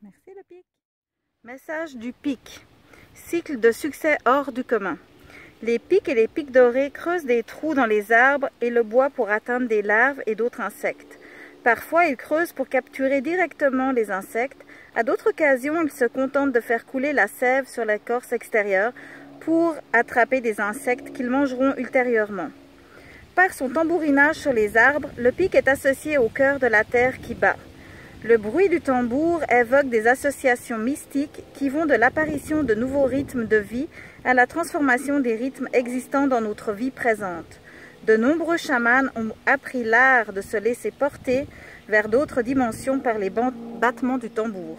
Merci le pic. Message du pic. Cycle de succès hors du commun. Les pics et les pics dorés creusent des trous dans les arbres et le bois pour atteindre des larves et d'autres insectes. Parfois, ils creusent pour capturer directement les insectes. À d'autres occasions, ils se contentent de faire couler la sève sur l'écorce extérieure pour attraper des insectes qu'ils mangeront ultérieurement. Par son tambourinage sur les arbres, le pic est associé au cœur de la terre qui bat. Le bruit du tambour évoque des associations mystiques qui vont de l'apparition de nouveaux rythmes de vie à la transformation des rythmes existants dans notre vie présente. De nombreux chamans ont appris l'art de se laisser porter vers d'autres dimensions par les battements du tambour.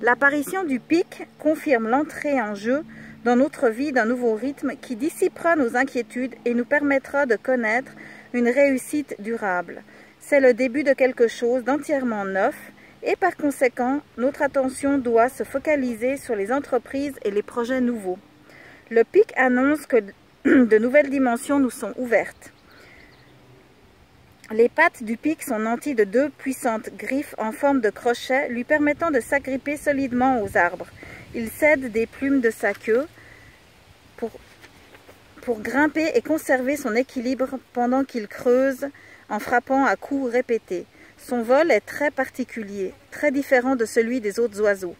L'apparition du pic confirme l'entrée en jeu dans notre vie d'un nouveau rythme qui dissipera nos inquiétudes et nous permettra de connaître une réussite durable. C'est le début de quelque chose d'entièrement neuf et par conséquent, notre attention doit se focaliser sur les entreprises et les projets nouveaux. Le pic annonce que de nouvelles dimensions nous sont ouvertes. Les pattes du pic sont nanties de 2 puissantes griffes en forme de crochet lui permettant de s'agripper solidement aux arbres. Il cède des plumes de sa queue pour grimper et conserver son équilibre pendant qu'il creuse en frappant à coups répétés. Son vol est très particulier, très différent de celui des autres oiseaux,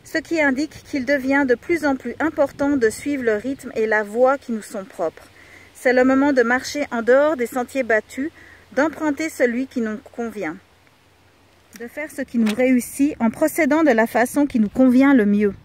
ce qui indique qu'il devient de plus en plus important de suivre le rythme et la voie qui nous sont propres. C'est le moment de marcher en dehors des sentiers battus, d'emprunter celui qui nous convient, de faire ce qui nous réussit en procédant de la façon qui nous convient le mieux.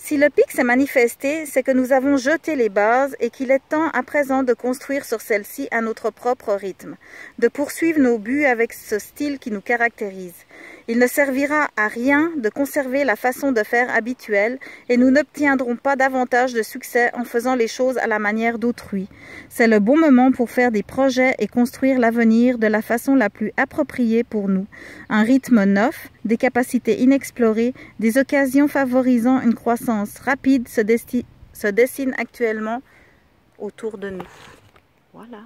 Si le pic s'est manifesté, c'est que nous avons jeté les bases et qu'il est temps à présent de construire sur celles-ci à notre propre rythme, de poursuivre nos buts avec ce style qui nous caractérise. Il ne servira à rien de conserver la façon de faire habituelle et nous n'obtiendrons pas davantage de succès en faisant les choses à la manière d'autrui. C'est le bon moment pour faire des projets et construire l'avenir de la façon la plus appropriée pour nous. Un rythme neuf, des capacités inexplorées, des occasions favorisant une croissance rapide se dessinent actuellement autour de nous. Voilà.